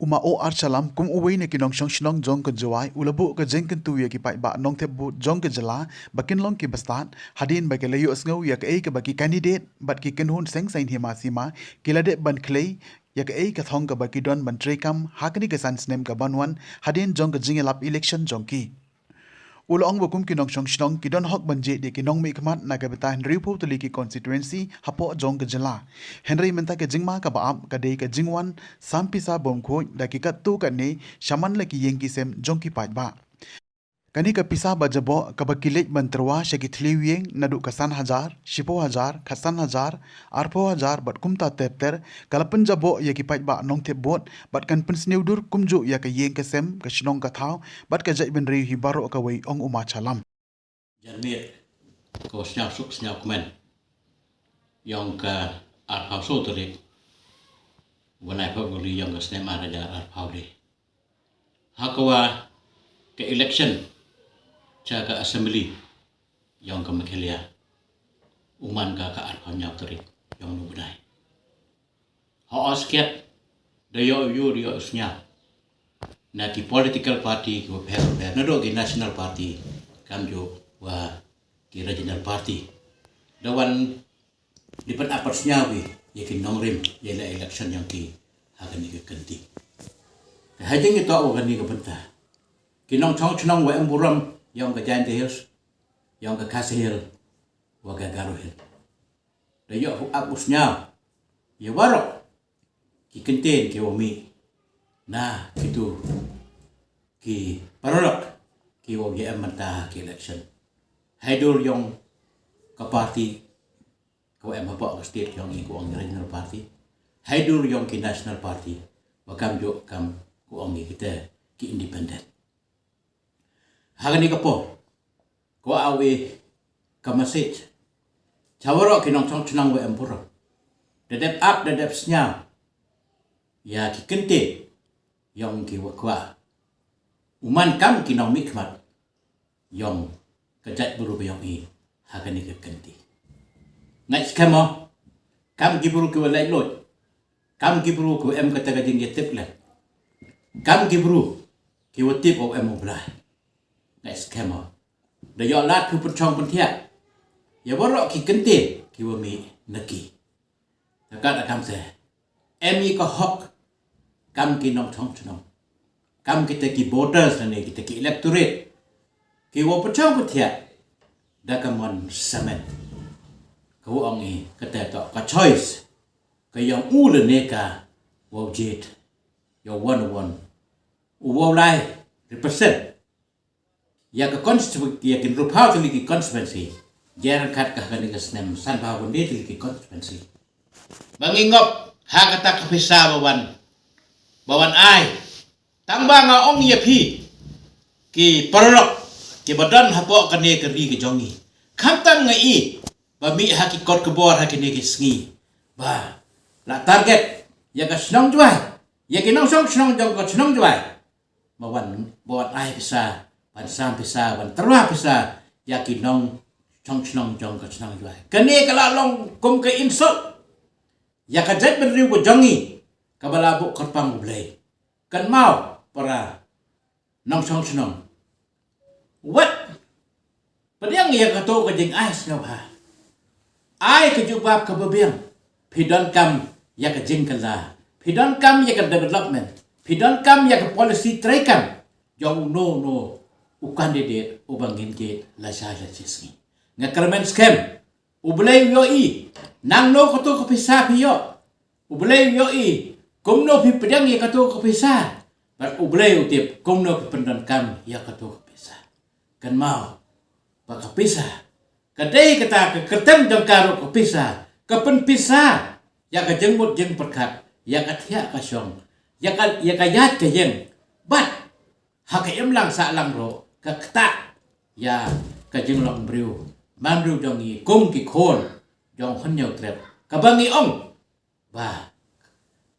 uma o archalam kum uwei ne kinong shong shnong jong ke jawai ulabu ke jeng ken tu ye ki pai ba nong the bu jong ke jala bakin long ki bastat hadin ba ke leyo sngo ya ke ke ba ki candidate bat ki ken hun seng sain hima sima kilade ban klei ya ke ka thong ka ba ki don ban trekam hakni ke sans nem ka banwan hadin jong ke jing elap election jong ki ulong bukum kinong shong shnong kidon hok banje de kinong mi khmat na ka beta henry pu tuli ki constituency hapo jong ke jala henry menta ke jingma ka ba am ka de ke jingwan sampisa bom kho da ki ka tu ka ne shaman la ki yeng ki sem jong ki pat ba kani ka pisa ba jabo ka ba kilet mantrwa shaki thliwing nadu kasan hazar shipo hazar khasan hazar arpo hazar bat kumta tepter kalapan jabo ya ki pat ba nong the bot bat kan pin sneudur kumju ya ka yeng ka sem ka shnong ka thau bat ka jai ben ri hi baro ka wei ong uma chalam Janmir ko snyap suk snyap kmen yang ka ar phau so tore wanai phau goli yang ka snem ara ja ar phau de hakawa ke election cha ka assembly yang ka makhelia uman ka ar phau nyap tore yang nu budai ha asket de yo snyap na ki political party ko pher na do ki national party kam jo wa ki regional party dawan dipan apasnya wi yakin nongrim yela election yang ki hagan ni kenti hajing itu awan ni kabenta kinong chong chnong wa emburam yang ka giant hills yang ka kasihil wa ka garohil dayo apusnya ya warok ki kenten ki omi na kitu ki parolok ki wo ye amanta ki election haidul yang ka party ko em apa state yang ko ang regional party haidul yang ki national party wa kam jo kam ko ang kita ki independent hagani ka po ko awe ka message chawaro ki nong chong chnang wa empuro dedep up dedep snya ya ki kente yang ki wa kwa uman kam ki nong mikmat yang kejat buru bayang i hagani ke kenti ngai skema kam ki buru ke walai lot kam ki buru ko em kata ga ding yetep la kam ki buru ki wotip o em obla ngai skema de yo lat pu pun chong pun thia ya boro ki kenti ki wa mi naki takat akam se emi ko hok kam ki nong chong chong kam kita ki voters ne kita ki electorate ki wo pachang puthia da kamon samen ko ongi kata to ka choice ka yang u le ne ka wo jet yo one wo lai represent ya ka constituency ya kin rupha tuli ki constituency jar khat ka kan ka snem san ba won de ki constituency bangingop ha kata ka pisa bawan ai tangba nga ong ye phi ki parlok ki badan hapo kane kari ki jongi khamtang nga i ba mi ha ki kot ko bor ha ki ne ki sngi ba la target ya ka snong jwai ya ki nong song snong jong ko snong jwai ma wan bot ai pisa ban sam pisa ban terwa pisa ya ki nong chong snong jong ko snong jwai kane ka la long kum ka insult ya ka jet ben riu ko jongi ka bala bu korpang blai kan mau para nong chong snong what padang ya ka to ka jing ai snong ha ai ka jubab ka babiang pidon kam ya ka jing kala pidon kam ya ka development pidon kam ya ka policy trekan jong no u candidate u bangin ke la sha chisni nga kermen scam u blay yo i nang no ka to ka pisa piyo u blay yo i kum no pi padang ya ka to ka pisa but u blay u tip kum no pi pidon kam ya ka to ka pisa kan mau pa ka pisa kadai kata ke kertem jong karo ka pisa ka pen pisa ya ka jengbut jeng perkat ya ka thia ka syong ya ka yat ka jeng bat ha ka em lang sa lang ro ka kta ya ka jeng long briu man briu jong i kum ki khon jong hon nyau trep ka bangi ong ba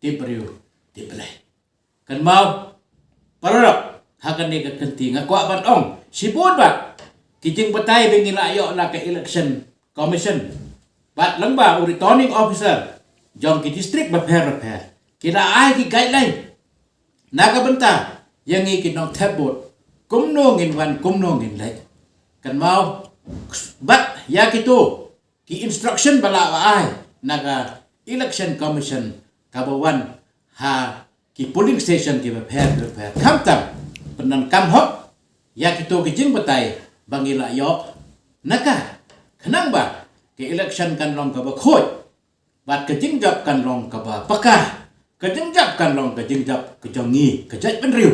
ti briu ti play kan mau parok ha ka ne ka kenti nga kwa ban ong siput ba kijing patay bingin ayo na ka election commission bat lang ba u returning officer jong ki district ba pher kila ai ki guideline naga benta yang ikin nong tabot kumno ngin wan kumno ngin lek kan mau bat ya kitu ki instruction bala ai naga election commission kabawan ha ki polling station ki prepare kam tam penan kam hop ya kitu ki jing batai bangila yo naka kenang ba ki election kan long ka ba khoi bat ke jing jap kan long ka ba pakah ke jing jap kan long ke jing jap ke jongi ke jat ben riu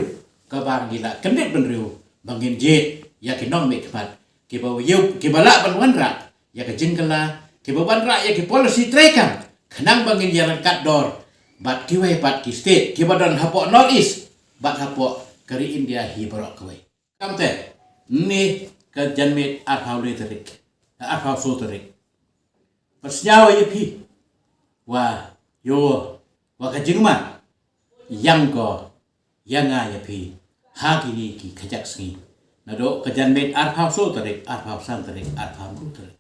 ka ba gila kendit ben riu bangin jet ya ki nong me khat ki ba yu ki bala ban wan ra ya ke jing kala ki ba wan ra ya ki policy trekam kenang bangin jalan kat dor bat ki we bat ki state ki ba don hapo north east bat hapo kari India hi barok kwe kamte ni ka janmet arhau letrik arhau soterik persnyawa ye pi wa yo wa ka jingma yang ko yanga ye pi hagini ki kajak singi nado ka janmet arhau soterik arhau santerik arhau ruterik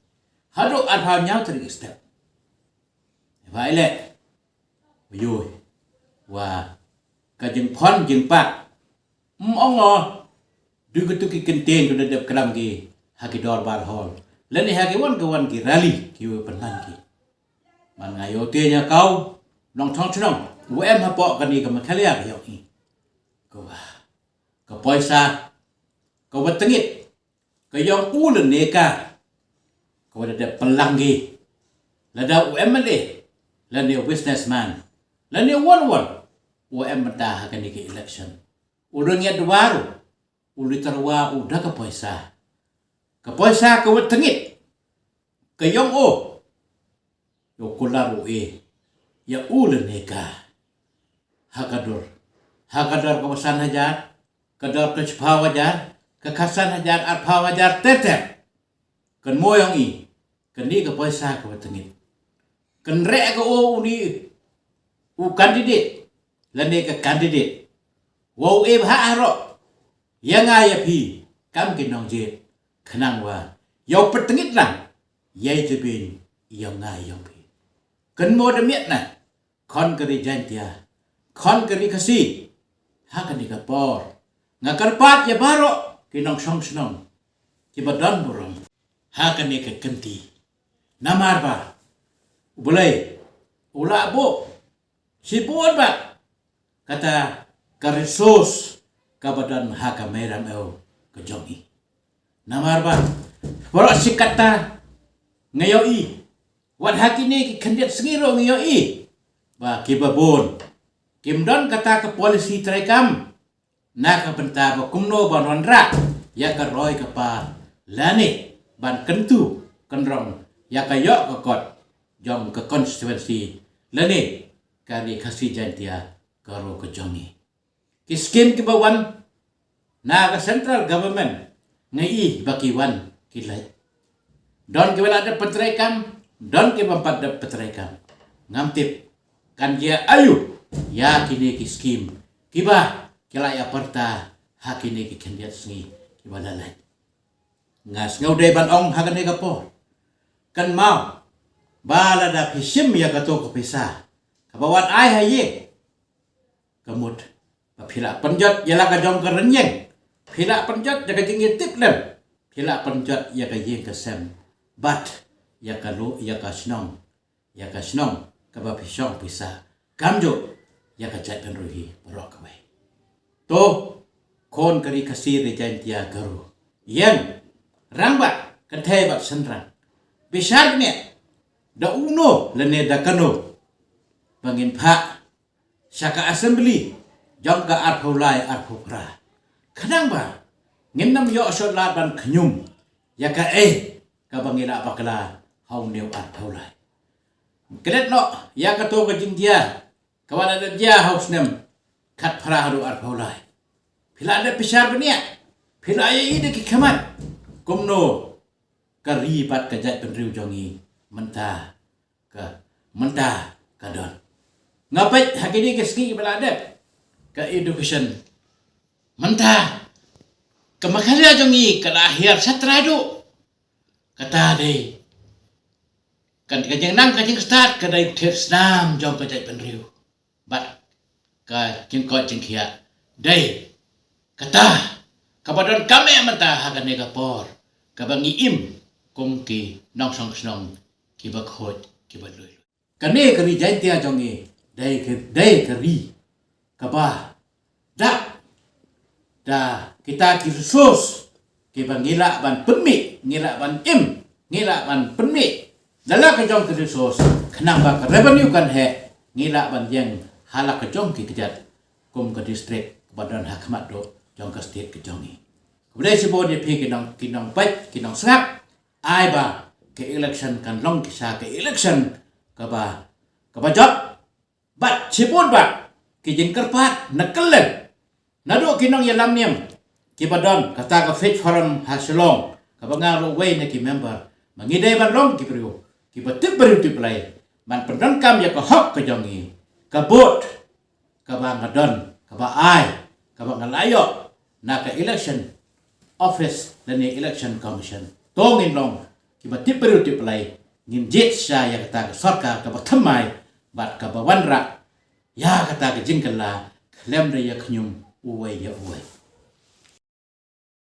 hado arhau nyau terik step wa ile yo wa ka jing phon jing pa ongo du kutu ki kenten tu dep kalam ki haki dor bar hol leni haki wan ki rally ki we penan ki man ngayo te nya kau nong thong chnong u em ha po kan ni ka makhalia ka yo ki ko wa ka poisa ka watengit ka yong u le ne ka ko da dep pelang ki la da u em le la ne businessman la ne wan u em ta ha kan ni ki election urang ya baru uli tarwa udah ke poisa ke wetengit ke yong o yo kularu ya ulen neka hakador kawasan hajar kador ke cepaw hajar ke kasan hajar arpaw hajar tetep kan moyong kan ni ke poisa ke wetengit kan re ke o uni kandidat lane ke kandidat wow haro yang ayah pi kam kinong jet kenang wa yau petengit lang yai jebin yang ayah pi kan mo demiat na kon keri jantia kon keri kasi hakan di kapor ngakar pat ya baro kinong song senong kibadan burung hakan di kenti namar ba boleh ula bo si buat ba kata karisos kabadan haka meram ke jongi namar ba wala sikata ngayoi wat haki ni ki kandidat sengiro ngayoi ba kibabon kimdon kata ke polisi trekam na ka benta ba kumno ba nonra ya ka roy ka pa lani ban kentu kenrong ya ka yo ka kot jong ke constituency lani kari kasih jantia karo ke jongi ki skim ki bawan na ka central government ngai bakiwan kilai don ki wala ada petrekam don ki bampat da petrekam ngamtip kan dia ayu ya kini ki skim kiba kila ya perta hakini ki kendiat sengi kiba lalai ngas ngau dai ban ong hakane ka po kan mau bala da pisim ya ka to ko pisa kabawan ai haye kamut phila panjat yala ka jong ka renyeng phila panjat jaga jingit tip lem phila panjat ya ka yeng ka sem bat ya ka lu ya ka snong ka ba pisong pisa kamjo ya ka jat penruhi borok we to kon kari kasir jantia garu yang rangba ka the bat senrang bisar ne da uno lene da kano bangin pha saka assembly jong ka arphulai arphupra kadang ba nginam yo shot la ban khnyum ya ka ka bangila pakla hau neu arphulai kedet no ya ka to ka jingdia kawan ada dia haus nem kat phra haru arphulai phila ada pisar benia phila ye ide ki khamat kumno ka ribat ka jat penriu jongi mentah ka don ngapai hakini ke ski balade ke education mentah ke makarya jongi ke lahir satradu kata dei kan kajeng nang kajeng start ke dai tes nam jong ke jai penriu bat ka jeng ko jeng kia Dai, kata, kapadon kami amanta hagan negapor, kabangi im, kung ki nong song snong, kibakhot, kibalui. Kane kari jaintia jongi, dai kari, kaba, da, kita kisusus, kibangila ban penmi, ngila ban im, ngila ban penmi, dala kejong kisusus, kenang ba revenue kan he, ngila ban yang halak kejong ki kejat, kum ke distrik, badan hakmat do, jong ke state kejongi. Kemudian si bodi pi kinong pet, kinong sengap, ai ba, ke election kan long kisah ke election, kaba job, bat sipun ba, kijin kerpat, nakelen, nado kinong yalam niam, kibadon, kata ke fit forum hasilong, kabangang way na ki member, mangidai ban long kipriu, kibatip beriu tiplay, man pendon kam ya ke hok kejongi, kabut, kabang ngadon, kaba ai, kaba ngalayo, na ke election office dan election commission, tongin long, kibatip beriu tiplay, ngin jet sya ya kata ke sarkar kaba thamai, bat kaba wanra, ya kata ke jingkala, klem de ya knyum, uwe ya uwe.